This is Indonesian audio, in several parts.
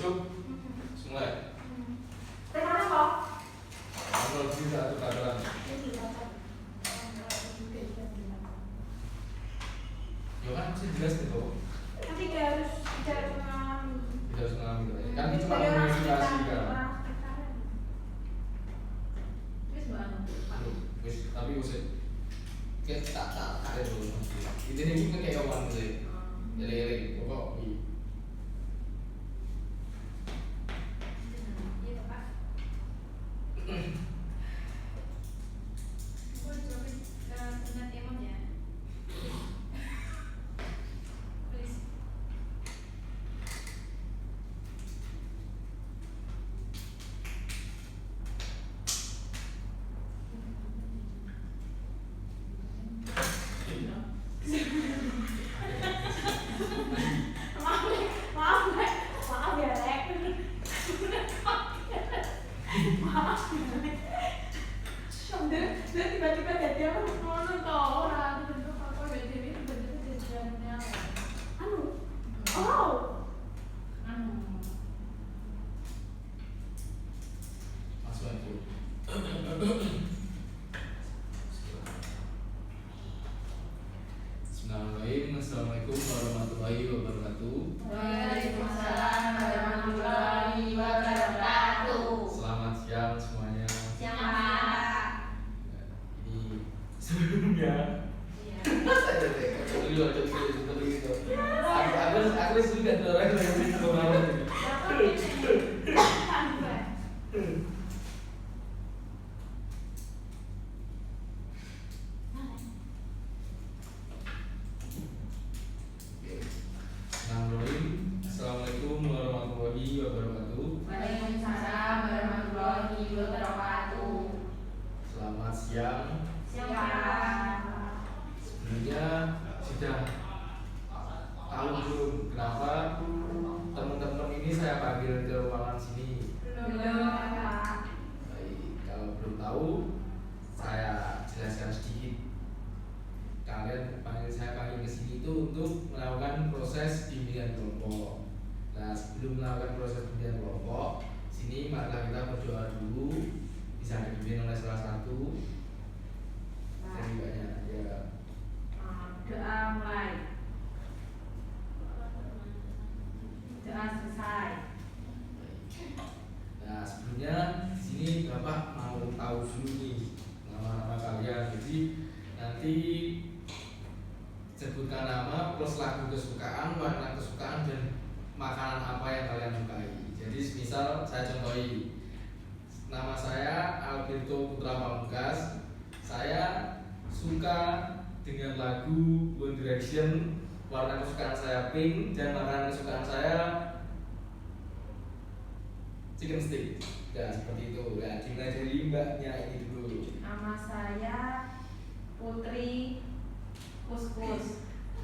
masuk semua. Tema apa? Kalau bisa tuh pelajaran. Ya kan masih jelas itu. Tapi dia harus bicara sama Tidak harus mengalami gitu. Kan itu cuma komunikasi kan. Wis tapi usah kayak tak ada dulu. Itu nih kan kayak kawan sih. Jadi pokok maaf ya Lek. Dia tiba-tiba jadi apa ngono toh. Orang bentuk apa beda ini bentuk jajannya. Oh. masuk itu. Bismillahirrahmanirrahim. Assalamualaikum warahmatullahi wabarakatuh. Waalaikumsalam warahmatullahi wabarakatuh. Selamat siang semuanya. Siang Pak. Ini sebelumnya aku sudah orang yang Assalamualaikum warahmatullahi wabarakatuh. Waalaikumsalam warahmatullahi wabarakatuh. Selamat siang. Siang Pak. Sebenarnya sudah tahu belum kenapa teman-teman ini saya panggil ke ruangan sini? Belum Pak. Baik, kalau belum tahu saya jelaskan sedikit. Saya panggil ke sini itu untuk melakukan proses bimbingan kelompok. Nah, sebelum melakukan proses bimbingan kelompok, sini maka kita berdoa dulu, bisa dipimpin oleh salah satu. Jadi banyak ya. Doa mulai. Doa selesai. Nah, sebelumnya di sini Bapak mau tahu dulu nih nama-nama kalian. Jadi nanti sebutkan nama plus lagu kesukaan, warna kesukaan dan makanan apa yang kalian sukai. Jadi misal saya contohi, nama saya Alberto Putra Pamungkas. Saya suka dengan lagu One Direction, warna kesukaan saya pink dan makanan kesukaan saya chicken stick. Ya seperti itu. Ya dimulai dari mbaknya ini dulu. Nama saya Putri Kuskus.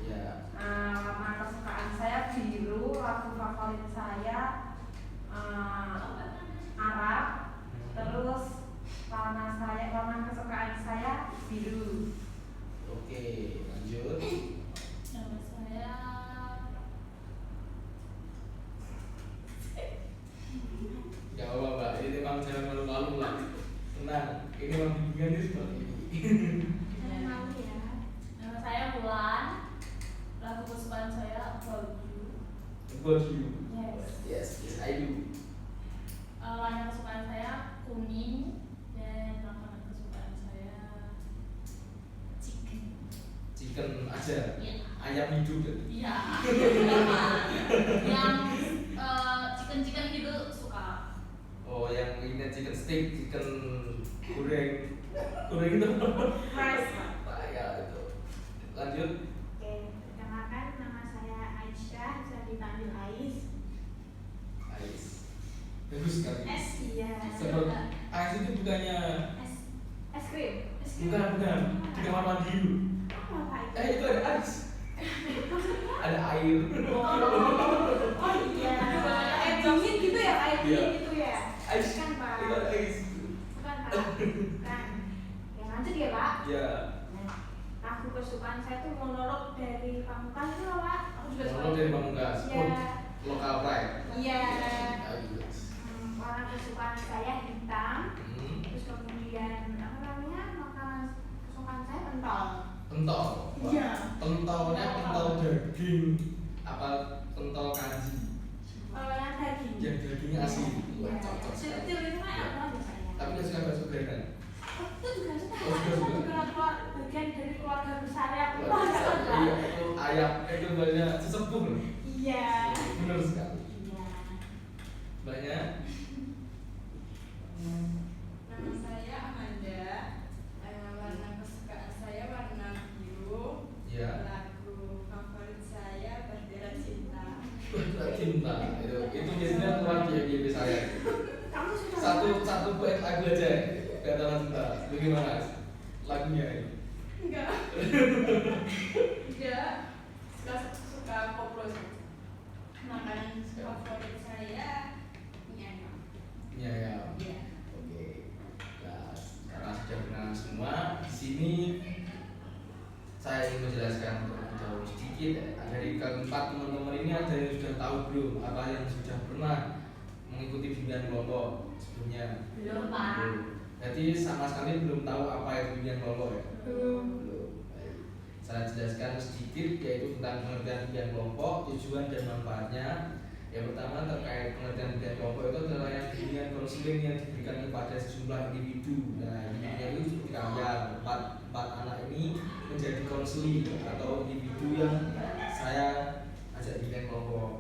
Ya. Warna kesukaan saya biru, lagu favorit saya Arab. Terus warna kesukaan saya biru. Oke, lanjut. Nama saya Ya Allah, Mbak, ini memang jangan malu-malu lah. Tenang, ini memang bimbingannya seperti ini. Jangan malu ya. Nama saya Bulan. Lagu kesukaan saya About You. About you. Yes. Yes, I do. Warna kesukaan saya kuning dan makanan kesukaan saya chicken. Chicken aja. Iya. Ayam hidup kan? Iya. Yang chicken gitu suka. Oh, yang ini chicken stick, chicken goreng. Goreng itu. Fresh. Nah, ya itu. Lanjut. Oke, perkenalkan nama saya Aisyah, bisa dipanggil Ais. Ais. Bagus sekali. Iya. Seperti Ais itu bukannya Es krim. bukan di kamar mandi dulu. Apa itu? Itu ada ais. Ada air. Oh iya. Air dingin gitu ya, air Iya. dingin gitu ya. Ais. Bukan Pak. Itu ada ais. Bukan Pak. Bukan. Ya lanjut ya Pak. Ya. Nah, lagu kesukaan saya tuh monolog dari Pamungkas itu loh Pak. Aku juga suka. Monolog dari Pamungkas. Iya. Lokal pride. Iya. kesukaan saya hitam. Hmm. Terus kemudian apa namanya, makanan kesukaan saya pentol. Pentol. Iya. Pentolnya pentol daging apa pentol kanji? Kalau yang daging. Yang dagingnya asli. Wah, Iya. cocok sekali. Kecil itu mah apa aja saya. Tapi nggak suka bakso gorengan. Itu juga suka. Oh, juga Saya suka. juga keluar bagian dari keluarga besar yang Wah, iya itu ayam itu banyak sesepuh loh. Iya. Benar sekali. Iya. Banyak. Nama saya Amanda. Warna kesukaan saya warna biru. Ya. Lagu favorit saya Bendera Cinta. Cinta itu biasanya keluar di saya. Kamu suka Satu bait lagu aja. Kata cinta. Bagaimana lagunya ini? Enggak. Enggak. Suka koplo. Makanan favorit saya mie ayam. Iya ya. Iya. Oke. Nah, karena sudah kenalan semua, di sini saya ingin menjelaskan terlebih dahulu sedikit dari keempat teman-teman ini ada yang sudah tahu belum apa yang sudah pernah mengikuti bimbingan kelompok sebelumnya? Belum, Pak. Belum. Jadi sama sekali belum tahu apa itu bimbingan kelompok ya? Belum. Belum. Baik. Saya jelaskan sedikit yaitu tentang pengertian bimbingan kelompok, tujuan dan manfaatnya. Yang pertama terkait pengertian bimbingan kelompok itu adalah yang bimbingan konseling yang diberikan kepada sejumlah individu. Nah, individunya itu seperti kalian, empat anak ini menjadi konseling atau individu yang saya ajak bimbingan kelompok.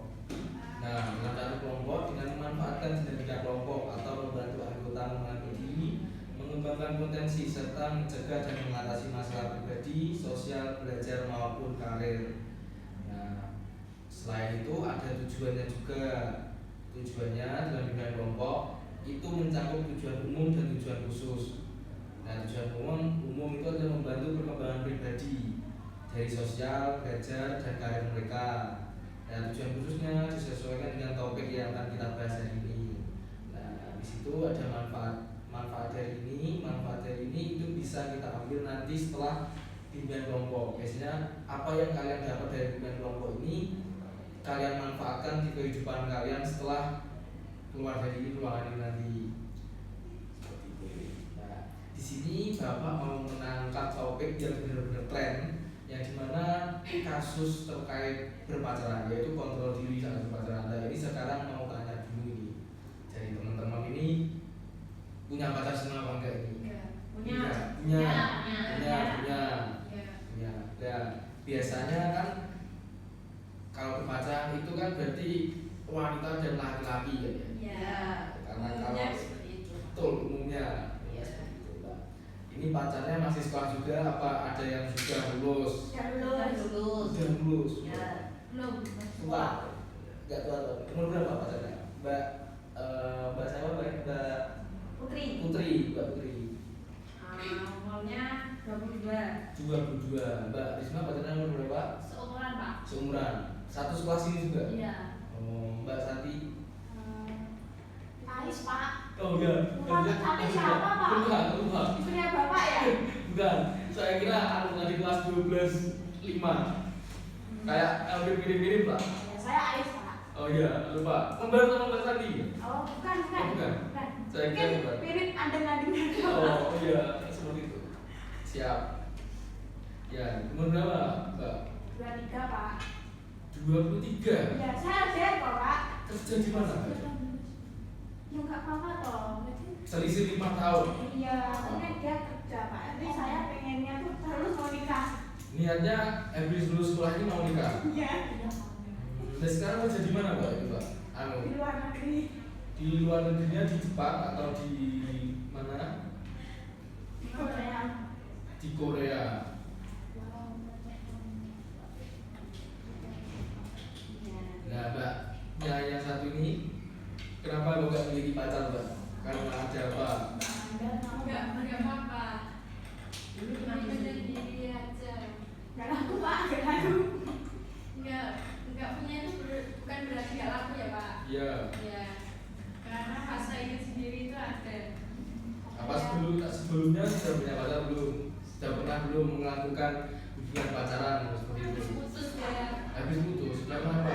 Nah, mengatur kelompok dengan memanfaatkan dinamika kelompok atau membantu anggota mengatur diri, mengembangkan potensi serta mencegah dan mengatasi masalah pribadi, sosial, belajar maupun karir. Nah, selain itu ada tujuannya juga. Tujuannya dalam bimbingan kelompok itu mencakup tujuan umum dan tujuan khusus. Nah, tujuan umum itu adalah membantu perkembangan pribadi dari sosial, belajar, dan karir mereka. Nah, tujuan khususnya disesuaikan dengan topik yang akan kita bahas hari ini. Nah, di situ ada manfaat dari ini itu bisa kita ambil nanti setelah bimbingan kelompok. Biasanya apa yang kalian dapat dari bimbingan kelompok ini kalian manfaatkan di kehidupan kalian setelah keluar dari ruangan ini nanti. Seperti itu. Nah, di sini Bapak mau mengangkat topik yang benar-benar tren, yang dimana kasus terkait berpacaran, yaitu kontrol diri saat berpacaran. Nah, ini sekarang mau tanya dulu ini dari teman-teman ini punya pacar semua apa enggak ini? Iya. Punya. Punya. Ya, biasanya kan kalau berpacaran itu kan berarti wanita dan laki-laki kan ya? Iya. Karena Umumnya kalau seperti itu. betul umumnya Iya. seperti itu, Mbak. Ini pacarnya masih sekolah juga apa ada yang sudah lulus? Sudah Udah lulus. lulus. Sudah lulus. Ya. Belum. Tua. Enggak tua. Umur berapa pacarnya? Mbak siapa Mbak? Mbak Putri. Mbak Putri. Umurnya 22. 22. Mbak Risma pacarnya umur berapa? Seumuran, Pak. Seumuran. Satu sekolah sini juga. Iya. Oh, Mbak Santi. Ais, Pak. Oh iya. Bukan Santi siapa, Pak? Bukan. Istrinya Bapak ya? Bukan. Saya kira anak di kelas 12 5. Kayak hampir mirip-mirip lah. Ya, saya Ais, Pak. Oh iya, lupa. Kembar sama Mbak Santi. Oh, bukan. Oh, bukan. Saya kira Mungkin bukan. mirip andeng-andeng. Oh iya, seperti itu. Siap. Ya, umur berapa, Mbak? 23, Pak. 23. Ya, saya ada kok, Pak. Kerja di mana, Mbak? Ya nggak apa-apa toh. Selisih 5 tahun. Iya, mungkin dia kerja, Pak. Jadi saya pengennya tuh terus mau nikah. Niatnya habis lulus sekolah ini mau nikah. Iya. Dan sekarang kerja di mana, Mbak? Itu, Mbak? Di luar negeri. Di luar negerinya di Jepang atau di mana? Di Korea. Di Korea. Nah, Mbak, yang satu ini kenapa lo gak memiliki pacar, Mbak? Karena ada apa? Enggak apa-apa. Cuma menjadi diri aja. Nggak laku, Pak. Nggak laku. Enggak punya itu bukan berarti enggak laku ya, Pak. Iya. Ya. Karena fase ingin sendiri itu ada. Apa sebelumnya sudah punya pacar belum? Sudah pernah belum melakukan hubungan pacaran seperti itu? Putus ya. Habis putus, kenapa?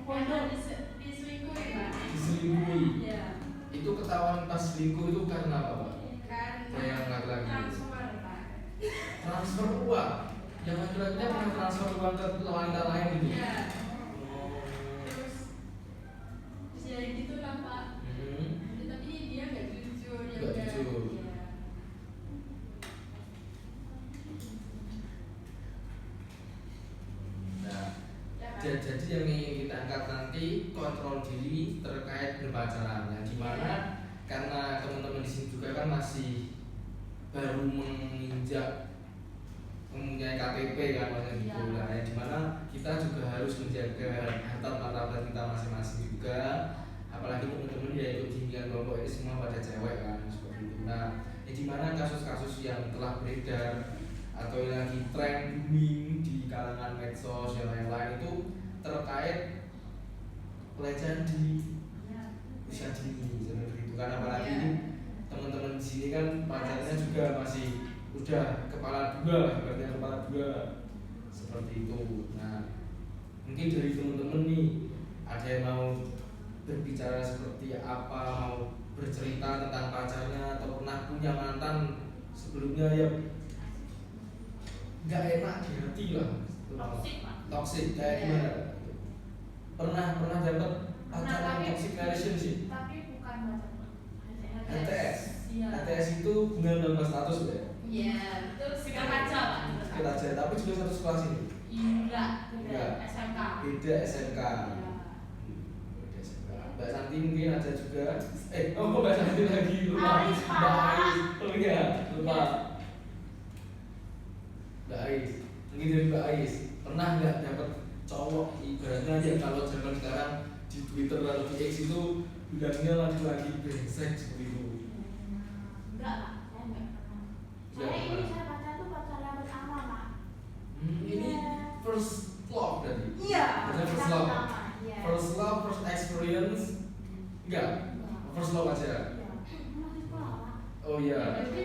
Karena diselingkuhi, Pak. Diselingkuhi. Iya. Itu ketahuan ketahuan pas selingkuh itu karena apa Pak? Karena Yang laki-laki transfer Pak. transfer uang, yang laki-lakinya pernah transfer uang ke wanita lain gitu. Iya. Oh. Terus ya gitu lah Pak. Ya, tapi dia nggak jujur ya Nggak udah. jujur. Iya. Nah, Ya, Pak. jadi yang ingin kita angkat nanti kontrol diri terkait berpacaran. Yang dimana karena teman-teman di sini juga kan masih baru menginjak mempunyai KTP kan maksudnya gitu. Iya. Nah, yang dimana kita juga harus menjaga harta martabat kita masing-masing juga. Apalagi teman-teman ya ikut bimbingan kelompok ini semua pada cewek kan seperti itu. Nah, yang dimana kasus-kasus yang telah beredar atau yang lagi tren booming di kalangan medsos yang lain-lain itu terkait pelecehan di usia dini seperti itu kan, apalagi Iya. teman-teman di sini kan pacarnya juga masih udah kepala dua lah, ibaratnya kepala dua seperti itu. Nah, mungkin dari teman-teman nih ada yang mau berbicara seperti apa, mau bercerita tentang pacarnya atau pernah punya mantan sebelumnya yang nggak enak di hati lah, Toxic, Pak. toxic kayak Iya. gimana? Pernah dapat pacar Tapi- yang toxic relationship? Tapi bukan pacar. HTS. Iya. HTS itu hubungan tanpa status ya? Iya. Terus kita aja, Pak. Kita aja, tapi juga satu sekolah sini. Enggak, Enggak. SMK. Beda SMK. Iya. Beda SMK. Mbak Santi mungkin ada juga. Mbak Santi lagi lupa. Ais, Pak. Mbak Ais. Oh iya, lupa. Mbak Ais. Mungkin dari Mbak Ais. Pernah nggak dapat cowok ibaratnya ya kalau zaman sekarang di Twitter atau di X itu bilangnya lagi-lagi brengsek seperti itu. Enggak, Pak. Saya enggak pernah. Nggak Saya ini pernah. saya pacar tuh pacar yang pertama Pak. Ini first love berarti. Iya. Maksudnya first Yang love. pertama. Iya. First love, first experience. Enggak. First love aja. Iya. Masih sekolah Pak. Oh iya. Jadi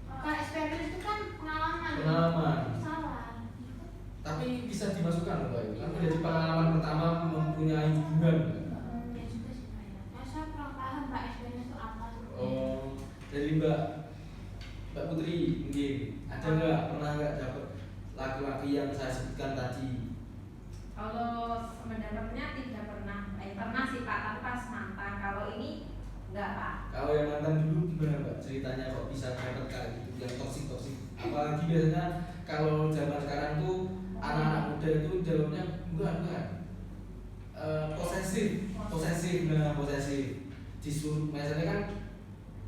kalau experience itu kan pengalaman. Pengalaman. Salah. Tapi bisa dimasukkan loh Mbak. Kan menjadi pengalaman pertama mempunyai hubungan. Ya juga sih Pak ya. Ya, saya kurang paham Pak experience itu apa. Oh, dari Mbak Putri mungkin ada nggak pernah nggak dapat laki-laki yang saya sebutkan tadi? Kalau pendapatnya tidak pernah. Pernah sih Pak, tapi pas mantan. Kalau ini enggak Pak. Kalau yang mantan dulu gimana Mbak ceritanya kok bisa dapat kayak gitu yang toksik? Apalagi biasanya kalau zaman sekarang tuh anak-anak muda itu jawabnya enggak. Posesif, nah posesif. Disuruh, misalnya kan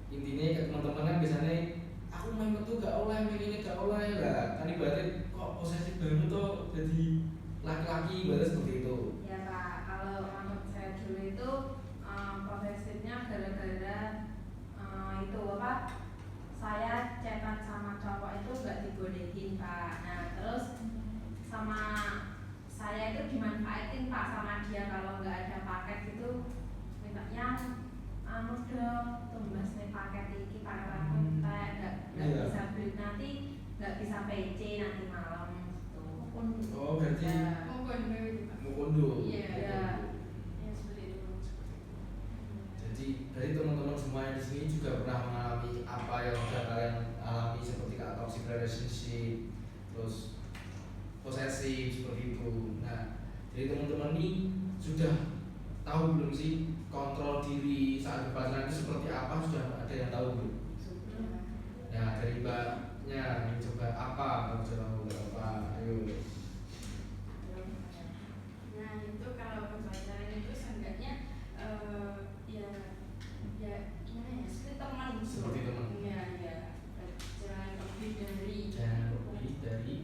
intinya ke teman-teman kan biasanya aku main itu gak oleh, main ini gak oleh lah. Kan ibaratnya kok posesif banget tuh jadi laki-laki ibaratnya seperti itu. Ya Pak, kalau menurut saya dulu itu posesifnya gara-gara itu apa? Saya chatan sama cowok itu nggak dibolehin Pak. Nah terus sama saya itu dimanfaatin Pak sama dia kalau nggak ada paket gitu mintanya anu dong tumbas nih paket iki paket aku kayak nggak Iya. bisa beli nanti nggak bisa PC nanti malam gitu. Oh berarti Ya. mukondo. Iya. Ya seperti itu. Jadi dari teman-teman semua yang di sini juga pernah mengalami apa yang sudah kalian alami seperti kayak toxic relationship, terus posesif seperti itu. Nah, jadi teman-teman ini sudah tahu belum sih kontrol diri saat berpacaran itu seperti apa? Sudah ada yang tahu belum? Nah, dari Mbaknya yang coba apa? Kalau sudah tahu apa? Ayo. Nah itu kalau berpacaran itu seenggaknya ya gimana ya seperti teman gitu. Seperti teman. Iya iya. Jangan lebih dari Jangan lebih dari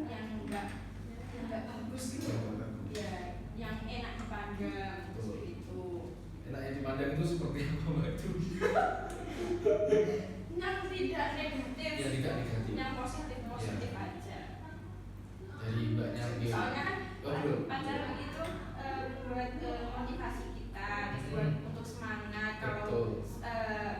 yang enggak bagus gitu. Ya yang enak dipandang seperti itu. enak yang dipandang itu seperti apa Mbak itu? Yang tidak negatif. Ya tidak negatif. Yang positif aja. Dari Mbaknya mungkin. Soalnya kan Oh, belum. pacaran itu buat motivasi kita, buat untuk semangat kalau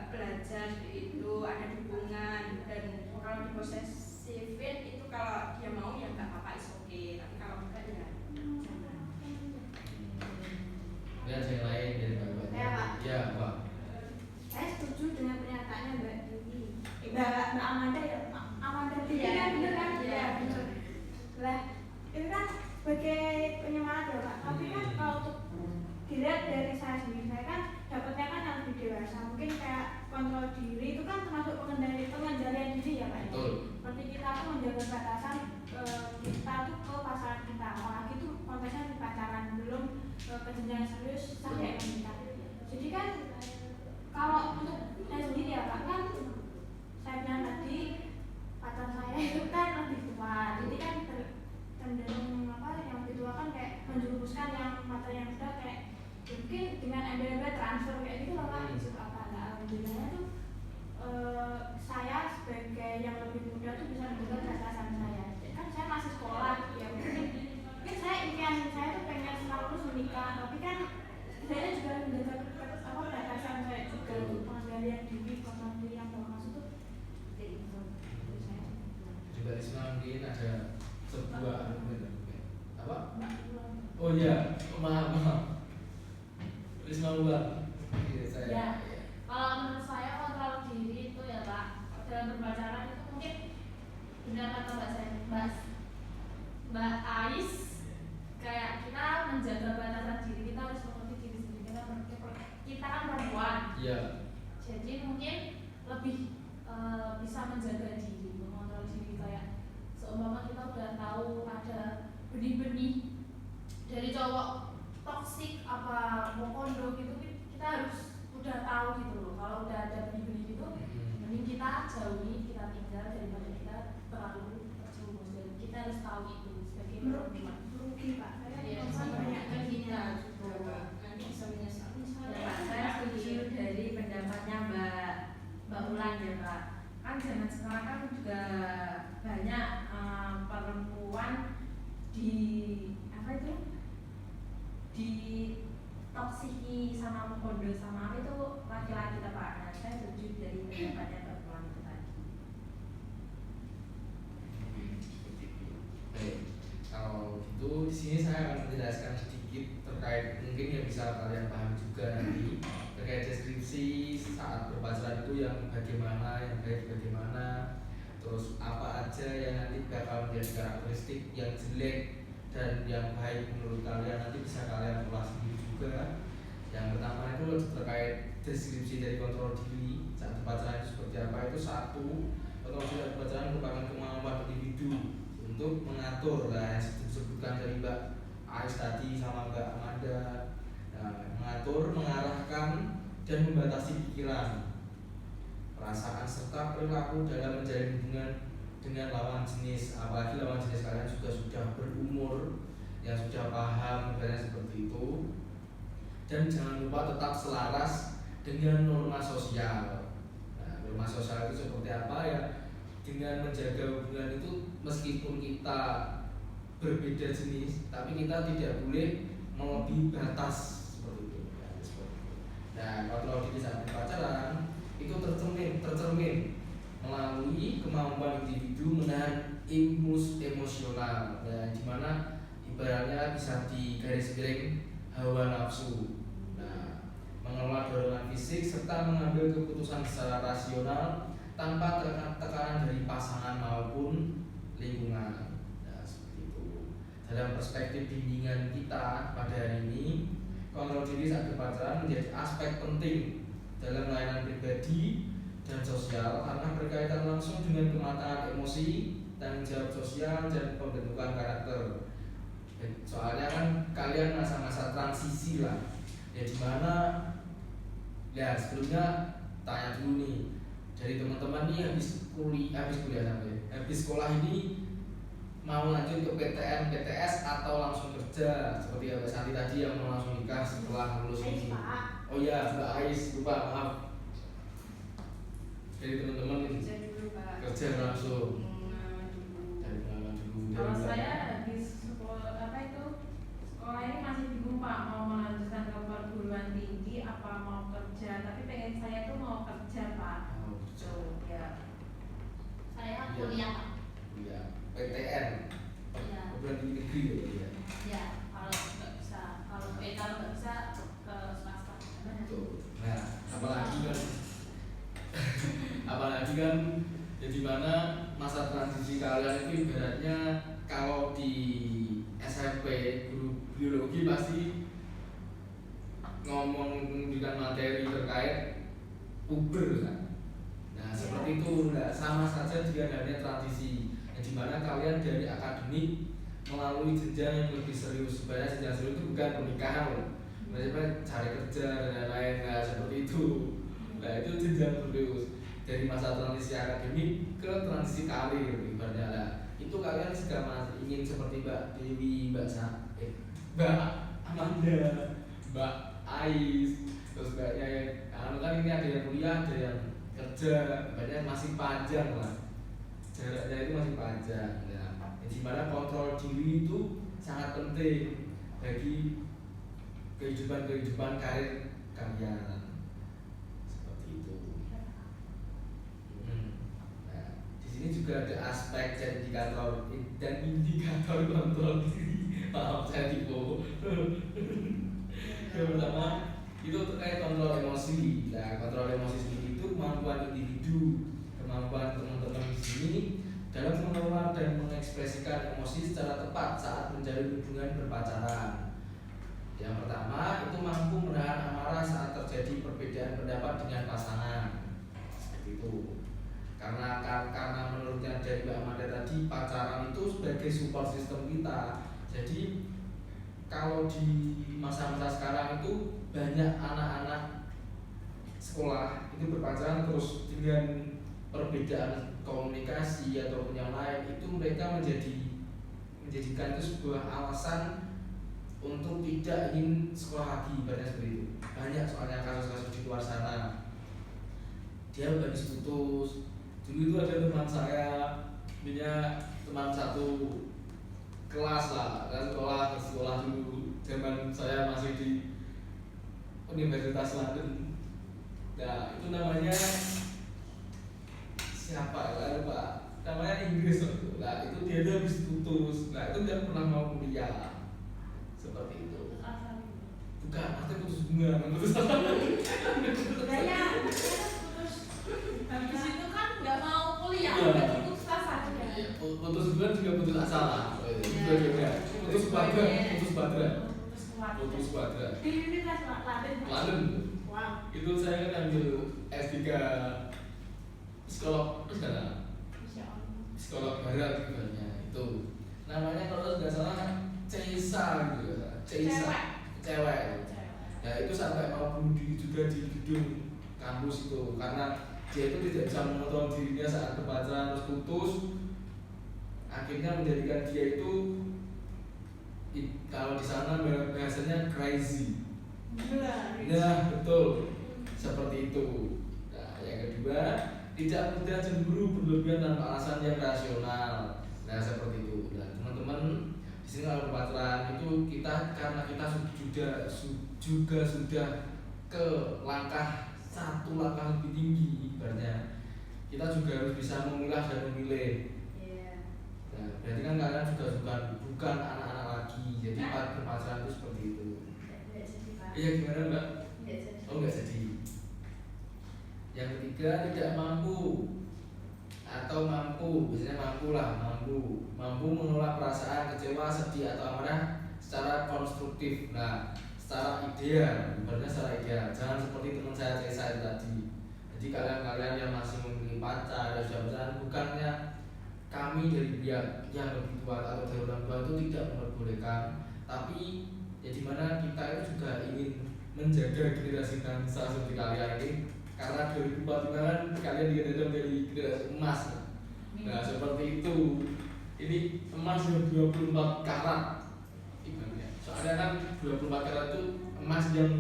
belajar itu ada dukungan dan kalau diposesifin itu kalau dia mau ya nggak apa-apa is oke tapi kalau enggak ya jangan. Ini ada yang lain dari Mbak. Ya, Pak. Ya Pak. kita tuh menjaga batasan kita tuh ke pasangan kita, apalagi tuh konteksnya di pacaran, belum ke jenjang serius sampai menikah. Jadi kan kalau untuk saya sendiri ya Kak, kan saya bilang tadi pacar saya itu kan lebih tua, jadi kan cenderung yang lebih tua kan kayak menjerumuskan yang pacar yang sudah kayak mungkin dengan embel-embel transfer kayak gitu loh Kak. Apa nah, alhamdulillahnya tuh saya sebagai yang lebih muda tuh bisa menjaga batasan saya. Kan saya masih sekolah ya, mungkin saya impian saya tuh pengen lulus menikah, tapi kan saya juga menjaga batasan saya juga untuk pengendalian diri, kontrol yang bermaksud tuh seperti itu. Saya Di Barisma mungkin ada sebuah apa? Oh iya, maaf. Risma luar. Saya. Ya. Kalau menurut saya kontrol diri itu ya Pak, dalam berpacaran itu mungkin benar kata Mbak Ais, kayak kita menjaga batasan diri, kita harus mengerti diri sendiri, kita kan perempuan. Iya. Jadi mungkin lebih bisa menjaga diri, mengontrol diri, kayak seumpama kita udah tahu ada benih-benih dari cowok toksik apa mau kondo gitu, kita harus udah tahu gitu loh. Kalau udah ada benih-benih gitu, mending kita jauhi, kita tinggal daripada kita terlalu terjerumus. Dan kita harus tahu itu sebagai perempuan. merugi Pak, saya Iya, perempuan banyak kan kan kita juga nanti bisa menyesal. Ya Pak, saya saya setuju dari pendapatnya Mbak Ulan ya Pak. Kan zaman sekarang kan juga banyak perempuan di apa itu di toksiki sama mengkondo sama apa itu laki-laki Pak. Nah, saya setuju dari pendapatnya Mbak Ulan itu tadi. Baik, kalau gitu di sini saya akan menjelaskan sedikit terkait mungkin yang bisa kalian paham juga nanti terkait deskripsi saat berpacaran itu yang bagaimana, yang baik bagaimana, terus apa aja yang nanti bakal menjadi karakteristik yang jelek dan yang baik menurut kalian, nanti bisa kalian ulas sendiri juga. Yang pertama itu terkait deskripsi dari kontrol diri saat berpacaran itu seperti apa. Itu satu, kontrol diri saat berpacaran merupakan kemampuan individu untuk mengatur, yang disebutkan dari Mbak Ais tadi sama Mbak Amanda, mengatur, mengarahkan dan membatasi pikiran, perasaan serta perilaku dalam menjalin hubungan dengan lawan jenis, apalagi lawan jenis kalian juga sudah berumur, yang sudah paham misalnya seperti itu. Dan jangan lupa tetap selaras dengan norma sosial. Nah, norma sosial itu seperti apa ya? Dengan menjaga hubungan itu meskipun kita berbeda jenis, tapi kita tidak boleh melebihi batas seperti itu. Ya, seperti itu. Nah, kontrol diri saat pacaran itu tercermin melalui kemampuan individu menahan impuls emosional, dan dimana ibaratnya bisa digaris-garing hawa nafsu. Nah, mengelola dorongan fisik serta mengambil keputusan secara rasional tanpa tekanan dari pasangan maupun lingkungan. Nah, seperti itu. Dalam perspektif bimbingan kita pada hari ini, kontrol diri saat berpacaran menjadi aspek penting dalam layanan pribadi dan sosial karena berkaitan langsung dengan kematangan emosi, tanggung jawab sosial, dan pembentukan karakter. Soalnya kan kalian masa-masa transisi lah, ya dimana ya sebelumnya tanya dulu nih dari teman-teman nih habis sekolah ini mau lanjut ke PTN, PTS atau langsung kerja seperti Mbak Santi tadi yang mau langsung nikah setelah lulus ini. Oh iya Mbak Ais, lupa maaf. Dari teman-teman kerja langsung. Dari pengalaman dulu. Kalau saya habis sekolah ini masih bingung Pak, mau melanjutkan ke perguruan tinggi apa mau kerja, tapi pengen saya tuh mau kerja Pak. So, ya. Saya kuliah. Iya, PTN. Iya. Perguruan tinggi negeri ya. Ya, kalau nggak bisa, kalau nggak bisa ke swasta. Betul. Nah, apalagi kan ya dimana masa transisi kalian itu ibaratnya kalau di SMP guru biologi pasti ngomong dengan materi terkait puber kan. Nah Nah seperti itu, nah, sama saja dengan adanya transisi yang dimana kalian dari akademik melalui jenjang yang lebih serius. Sebenarnya jenjang serius itu bukan pernikahan loh, maksudnya cari kerja dan lain-lain, nah seperti itu. Nah itu jenjang serius dari masa transisi akademik ke transisi karir ibaratnya. Nah itu kalian sedang ingin seperti Mbak Dewi, Mbak Amanda, Mbak Ais, terus mbaknya yang kan ini ada yang kuliah, ada yang kerja, banyak masih panjang lah, jaraknya itu masih panjang ya. Dimana kontrol diri itu sangat penting bagi kehidupan karir kalian seperti itu. Nah, di sini juga ada aspek dan indikator kontrol diri. Maaf saya tipu. Yang pertama itu terkait kontrol emosi. Nah, kontrol emosi sendiri itu kemampuan individu, kemampuan teman-teman di sini dalam mengelola dan mengekspresikan emosi secara tepat saat menjalin hubungan berpacaran. Yang pertama itu mampu menahan amarah saat terjadi perbedaan pendapat dengan pasangan. Seperti itu. Karena menurutnya dari Mbak Amanda tadi, pacaran itu sebagai support system kita. Jadi kalau di masa-masa sekarang itu banyak anak-anak sekolah itu berpacaran terus dengan perbedaan komunikasi ataupun yang lain, itu mereka menjadikan itu sebuah alasan untuk tidak ingin sekolah lagi, banyak seperti itu. Banyak soalnya kasus-kasus di luar sana. Dia habis putus. Dulu itu ada teman saya, punya teman satu kelas lah, kan sekolah dulu zaman saya masih di Universitas London. Nah itu namanya siapa ya lupa, namanya Inggris waktu. Nah itu dia habis putus, nah itu nggak pernah mau kuliah seperti itu. Bukan, maksudnya putus bunga, putus apa? Budaya putus Habis itu kan nggak mau kuliah, Iya. berarti putus asa juga. Putus bunga juga putus asa lah. Putus badra. Putus badra. di Universitas London. Wow. Itu saya kan ambil S3 psikolog psikolog barat gitu itu. Namanya kalau nggak salah Ceisa gitu. Cewek. Ya itu sampai mau bunuh diri juga di gedung kampus itu karena dia itu tidak bisa mengontrol dirinya saat berpacaran terus putus. Akhirnya menjadikan dia itu kalau di sana bahasanya crazy. Nah betul seperti itu. Nah yang kedua tidak mudah cemburu berlebihan tanpa alasan yang rasional. Nah seperti itu. Nah teman-teman di sini kalau berpacaran itu kita karena kita juga sudah ke satu langkah lebih tinggi ibaratnya, kita juga harus bisa memilah dan memilih. Nah, berarti kan kalian sudah bukan anak-anak lagi, jadi berpacaran itu seperti itu. Iya gimana Mbak? Oh nggak jadi. Yang ketiga tidak mampu atau biasanya mampu menolak perasaan kecewa, sedih atau amarah secara konstruktif. Nah, secara ideal, sebenarnya secara ideal. Jangan seperti teman saya Cesa tadi. Jadi kalian yang masih memilih pacar dan sudah pacaran, bukannya kami dari pihak yang lebih tua atau dari orang tua itu tidak memperbolehkan, tapi ya dimana kita itu juga ingin menjaga generasi bangsa seperti kalian ini, karena 2045 kan kalian dikenal dari generasi emas. Nah seperti itu, ini emas yang 24 karat. Soalnya kan 24 karat itu emas yang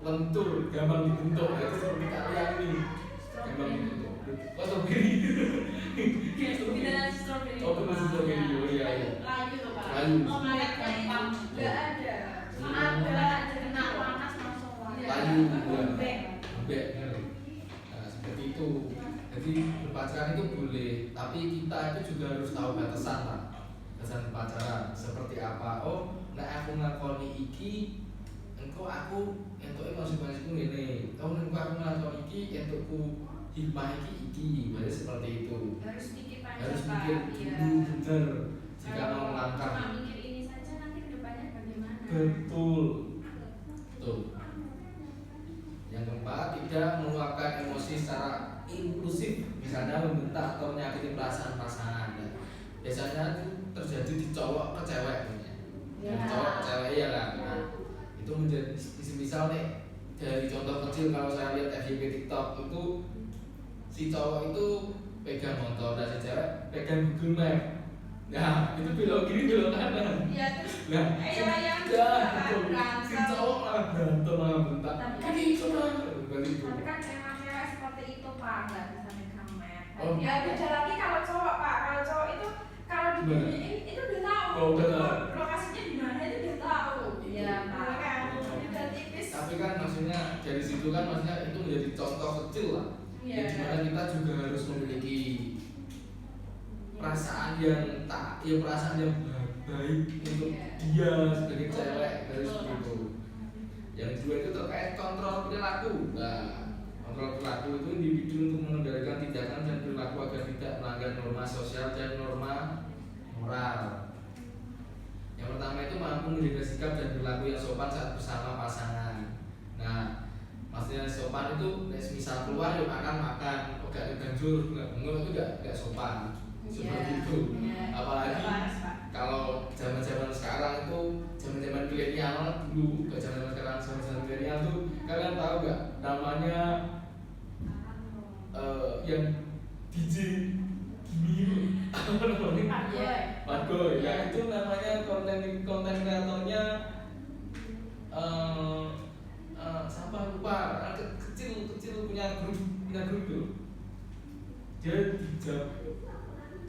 lentur, gampang dibentuk. Itu seperti kalian ini, gampang dibentuk. Oh strawberry. Generasi strawberry. Oh itu masih strawberry, oh iya. Layu loh Pak. Layu. Oh melihat gampang. Nggak ada. Ada kena panas langsung Layu, lembek. Nah seperti itu. Jadi berpacaran itu boleh, tapi kita itu juga harus tahu batasan lah. Batasan berpacaran seperti apa. Oh, nek aku ngakoni iki, engko aku entuk konsekuensiku ngene. Oh, nek aku ngakoni iki entukku hikmah iki. Berarti seperti itu. Harus mikir panjang Harus Pak. mikir Iya. dulu benar jika Kalau mau melangkah. cuma mikir ini saja nanti kedepannya bagaimana? Betul. Yang keempat, tidak meluapkan emosi secara impulsif, misalnya membentak atau menyakiti perasaan pasangan. Nah, biasanya itu terjadi di cowok ke cewek punya. Dari cowok ke cewek ya kan. Nah, itu menjadi misal nih dari contoh kecil kalau saya lihat FYP TikTok itu si cowok itu pegang motor dan si cewek pegang Google Map. Nah, itu belok kiri belok kanan. Iya terus Nah, yang si cowok malah berantem malah bentak. Kan itu lah. tapi kan emang cewek seperti itu Pak, nggak bisa megang map. Oh. Ya beda lagi kalau cowok Pak, kalau cowok itu kalau dibunyiin itu udah tahu. Oh, udah tahu. Lokasinya di mana itu udah tahu. Iya Pak. Kan udah tipis. Tapi kan maksudnya dari situ kan maksudnya itu menjadi contoh kecil lah. Iya. Ya, dimana kita juga harus memiliki perasaan yang perasaan yang baik untuk dia sebagai cewek dari itu. Yang kedua itu terkait kontrol perilaku. Nah, kontrol perilaku itu individu untuk mengendalikan tindakan dan perilaku agar tidak melanggar norma sosial dan norma moral. Yang pertama itu mampu menjaga sikap dan perilaku yang sopan saat bersama pasangan. Nah, maksudnya sopan itu misal keluar ya makan, gak ganjur, gak bengong itu gak sopan. Seperti itu. Apalagi kalau zaman-zaman sekarang itu zaman-zaman milenial dulu, gak zaman milenial tuh kalian tahu gak namanya yang DJ gini apa namanya? Padgoy. Ya itu namanya konten kreatornya siapa lupa, kecil punya grup tuh. Dia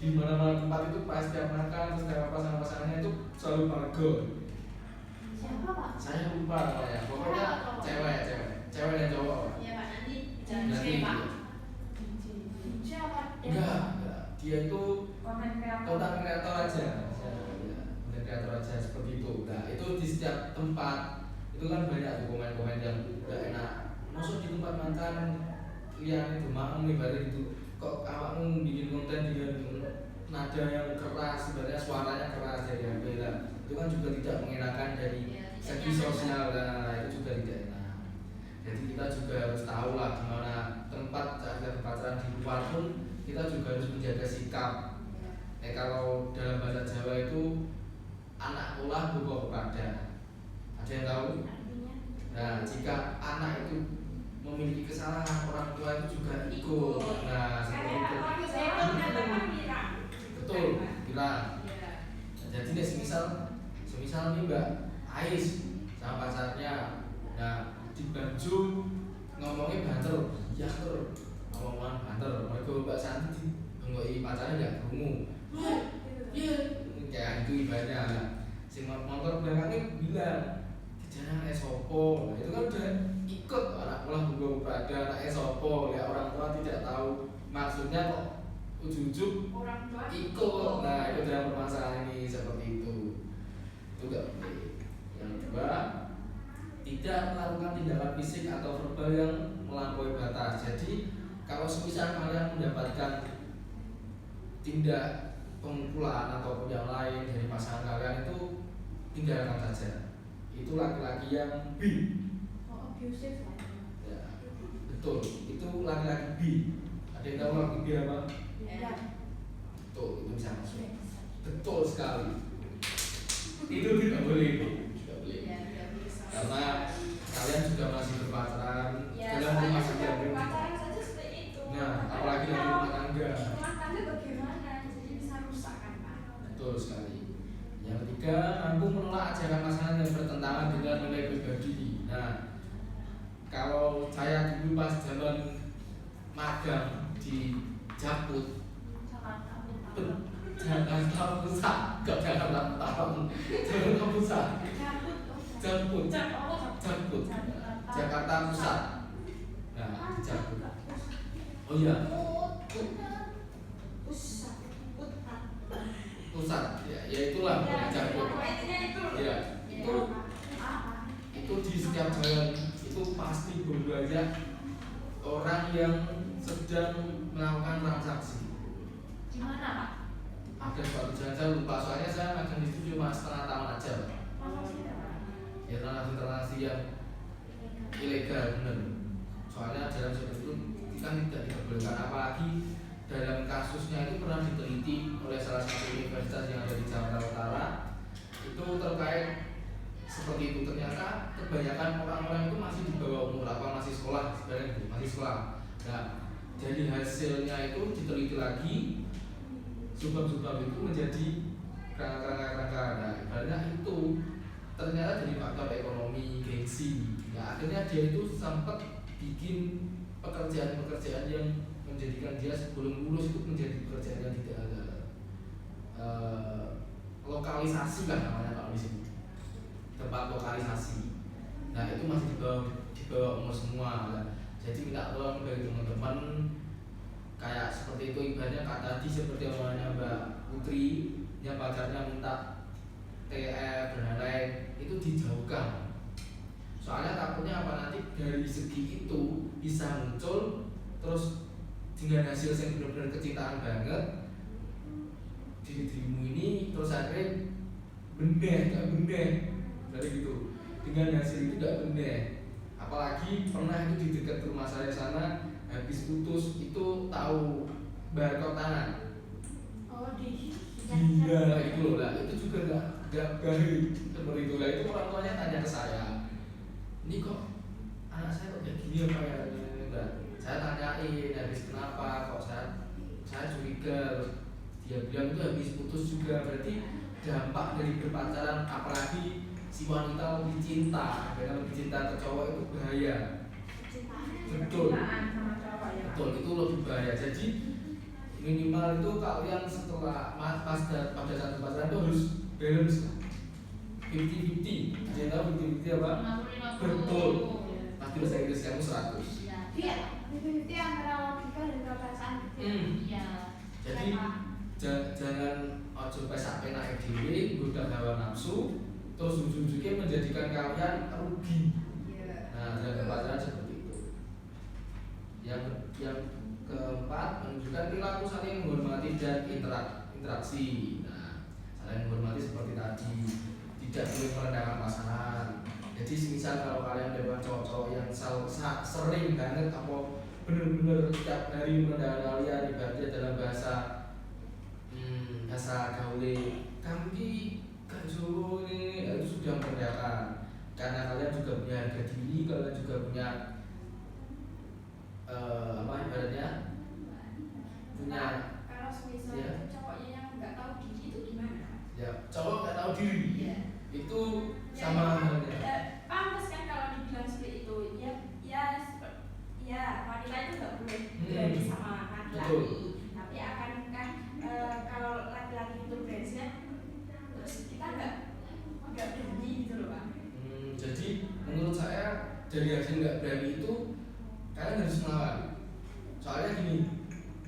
di mana-mana tempat itu pas setiap makan terus setiap apa sama pasangannya itu selalu Padgoy. Siapa Pak? Saya lupa namanya. Pokoknya cewek dan cowok. Iya Pak, nanti Nanti Pak. Siapa? enggak, dia itu konten kreator. konten kreator aja. Konten kreator aja seperti itu. Nah, itu di setiap tempat itu kan banyak tuh komen-komen yang gak enak. Masuk di tempat makan lihat itu makan ibarat itu kok awakmu bikin konten dengan nada yang keras, sebenarnya suaranya keras dari HP lah. Itu kan juga tidak mengenakan dari segi sosial, nah itu juga tidak enak. Jadi kita juga harus tahu lah gimana tempat saat pacaran di luar pun kita juga harus menjaga sikap. Kalau dalam bahasa Jawa itu anak ulah buka kepada. Ada yang tahu? Nah, jika anak itu memiliki kesalahan, orang tua itu juga ikut. Nah, seperti itu. Betul, bilang. Jadi nih semisal nih Mbak Ais sama pacarnya, nah di baju ngomongnya banter, ya ter, ngomongan banter. Mereka Mbak Santi ngomongin pacarnya nggak krungu. Iya, kayak itu ibaratnya. Si motor belakangnya bilang jangan esopo, nah, itu kan udah ikut anak pulang buka pada anak esopo, ya orang tua tidak tahu maksudnya kok ujung-ujung Orang tua ikut. Nah itu dalam permasalahan ini seperti itu gak boleh. Yang kedua, tidak melakukan tindakan fisik atau verbal yang melampaui batas. Jadi kalau semisal kalian mendapatkan tindak pemukulan ataupun yang lain dari pasangan kalian itu tinggalkan saja. Itu laki-laki yang B. Oh, abusive lah. Ya, betul. Itu laki-laki B. Ada yang tahu laki B apa? Iya. Betul, itu bisa masuk. Betul sekali. Itu tidak boleh, tidak boleh. Karena kalian juga masih berpacaran dalam rumah tangga. berpacaran saja seperti itu. Nah, apalagi dalam rumah tangga. Rumah tangga bagaimana? Jadi bisa rusak kan Pak? Betul sekali. Yang ketiga, mampu menolak ajaran pasangan yang bertentangan dengan nilai pribadi. Nah, kalau saya dulu pas zaman magang di Jakut, Jakarta Pusat, gak Jakarta Utara, Jakarta Pusat, Jakut, Jakarta Pusat. Nah, di Jakut. Oh iya, pusat, ya itulah Jakut. Ya, itu di setiap jalan itu pasti banyak orang yang sedang melakukan transaksi. Di mana Pak? Ada suatu jalan, saya lupa soalnya saya magang di situ cuma setengah tahun aja Pak. Ya transaksi yang ilegal bener. Soalnya dalam seperti itu kan tidak diperbolehkan, apalagi dalam kasusnya itu pernah diteliti oleh salah satu universitas yang ada di Jakarta Utara itu terkait seperti itu. Ternyata kebanyakan orang-orang itu masih di bawah umur, masih sekolah sebenarnya itu, masih sekolah. Nah, jadi hasilnya itu diteliti lagi, subbab itu menjadi kerangka-kerangka. Nah, ibaratnya itu ternyata jadi faktor ekonomi, gengsi. Nah, akhirnya dia itu sempat bikin pekerjaan-pekerjaan yang menjadikan dia sebelum lulus itu menjadi pekerjaan yang tidak ada lokalisasi lah namanya kalau di sini, tempat lokalisasi. Nah, itu masih di bawah umur semua. Nah, jadi minta tolong dari teman-teman kayak seperti itu, ibaratnya kata tadi seperti omongnya Mbak Putri, yang pacarnya minta TF dan lain-lain itu dijauhkan. Soalnya takutnya apa, nanti dari segi itu bisa muncul terus dengan hasil yang benar-benar kecintaan banget dirimu ini, terus akhirnya gak bener dari gitu. Dengan hasil itu gak bener, apalagi pernah itu di dekat rumah saya sana habis putus itu tahu barcode tangan. Oh, Iya itu loh lah, itu juga gak baik seperti itu lah. Itu orang tuanya tanya ke saya, ini kok anak saya kok kayak gini apa ya? Saya tanyain habis kenapa kok saya curiga. Dia bilang itu habis putus juga, berarti dampak dari berpacaran, apalagi si wanita lebih cinta, karena lebih cinta ke cowok itu bahaya. Betul, betul itu lebih bahaya. Jadi minimal itu kalian setelah pada saat berpacaran itu harus balance lah, 50-50. Jadi tahu 50-50 apa? Betul. Pasti bahasa Inggris kamu 100. Iya, itu antara logika dan perasaan. Iya. Jadi jangan ojo sampai naik diri, goda hawa nafsu, terus ujung-ujungnya menjadikan kalian rugi. Nah, dalam pacaran seperti itu. Yang keempat, menunjukkan perilaku saling menghormati dan interaksi. Nah, saling menghormati seperti tadi, tidak boleh merendahkan pasangan. Jadi misal kalau kalian dapat cowok-cowok yang sering banget atau benar-benar setiap hari merendahkan kalian, ibaratnya dalam bahasa gaule, kamu gak suruh ini, itu sudah merendahkan. Karena kalian juga punya harga diri, kalian juga punya ibaratnya punya. Kalau semisal ya, itu cowoknya yang nggak tahu diri itu gimana? Ya, cowok nggak tahu diri. Iya. Itu sama halnya. Pantas kan kalau dibilang seperti itu, ya wanita itu nggak boleh berani sama laki-laki. Tapi akan kan kalau laki-laki itu berani, terus kita nggak berani gitu loh Pak. Jadi menurut saya dari hasil nggak berani itu kalian harus melawan. Soalnya gini.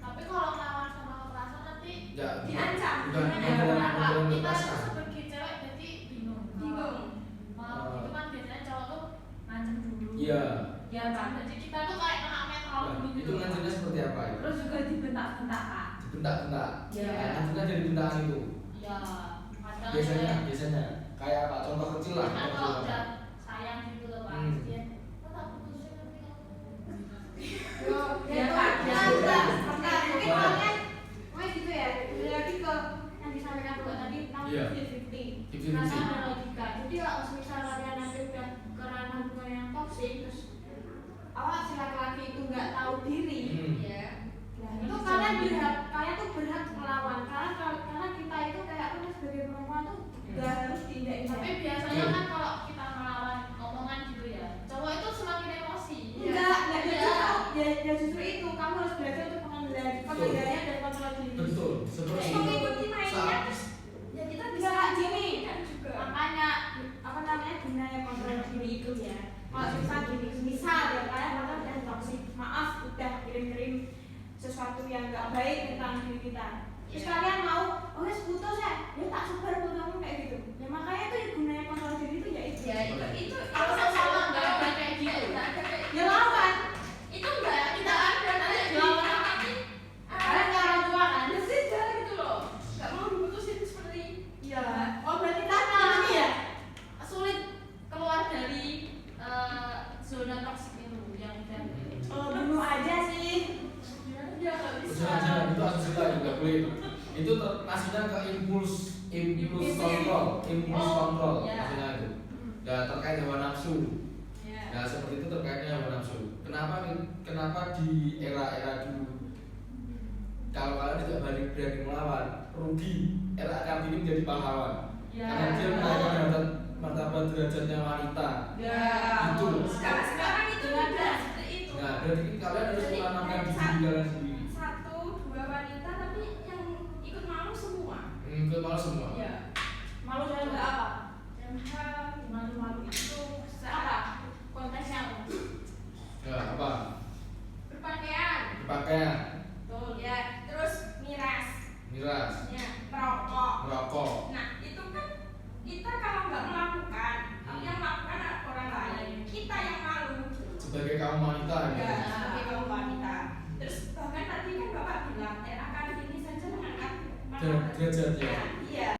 Tapi kalau melawan sama kekerasan nanti diancam. Kita sebagai cewek jadi bingung. Itu kan biasanya cowok tuh ngancem dulu. Iya. Ya kan, jadi kita tuh kayak kena mental dulu gitu. Itu ngancemnya seperti apa ya? Terus juga dibentak-bentak Pak. Dibentak-bentak. Iya. Ngancemnya dari bentakan itu. Iya. Biasanya kayak apa? Contoh kecil lah. Kan kalau udah sayang gitu loh Pak, dia tak putusin tapi Mungkin kalian gitu ya, lagi ke yang disampaikan Mbak tadi, Iya. 50-50. Karena ada logika. Jadi kalau misal kalian nanti udah ke ranah hubungan yang toksik, terus si laki-laki itu nggak tahu diri, Ya. nah itu kalian tuh berhak melawan. Karena kita itu kayak aku sebagai perempuan tuh nggak harus diinjak. tapi biasanya kan kalau kita melawan omongan gitu ya, cowok itu semakin emosi. Enggak ya justru itu kamu harus belajar untuk pengendalian dan kontrol diri. Betul. Seperti itu. Mengikuti mainnya terus ya kita bisa gini kan juga. makanya gunanya kontrol diri itu ya. Kalau kita gini, misal ya kalian bakal udah toksik, maaf udah kirim sesuatu yang nggak baik tentang diri kita. Terus kalian mau, putus ya tak sabar putusmu kayak gitu. Ya makanya itu gunanya kontrol diri itu ya itu. Ya itu Kalau sama nggak ada kayak gitu, Ya lawan. itu enggak kita ada nanti Lawan. Kalian ke orang tua kan? ya sudah gitu loh, nggak mau diputusin seperti Iya. Oh berarti kita ini ya? sulit keluar dari zona toksik itu yang udah Bunuh aja sih. boleh itu maksudnya ke impuls kontrol Ya. maksudnya itu. Nah, terkait hawa nafsu. Ya. Nah, seperti itu terkaitnya hawa nafsu. Kenapa di era dulu kalau kalian tidak berani melawan, rugi. Era Kartini menjadi pahlawan. Ya. Karena dia menaikkan martabat derajatnya wanita. Ya. Itu. Sekarang itu ada seperti itu. Nah, berarti kalian harus Jadi, menanamkan diri satu- kalian sendiri. Satu, dua wanita tapi yang ikut malu semua. Ikut malu semua. Ya. Malu dalam hal apa? Dalam hal Malu-malu itu apa? Konteksnya apa? Ya, apa? berpakaian. Berpakaian, Betul. Ya. Terus miras. miras, Ya. Merokok. merokok. Nah, itu kan kita kalau nggak melakukan, yang melakukan adalah orang lain. Kita yang malu. Sebagai kaum wanita Ya, gitu. sebagai kaum wanita. Terus bahkan tadi kan Bapak bilang, akan ini saja mengangkat martabat. Derajat ya.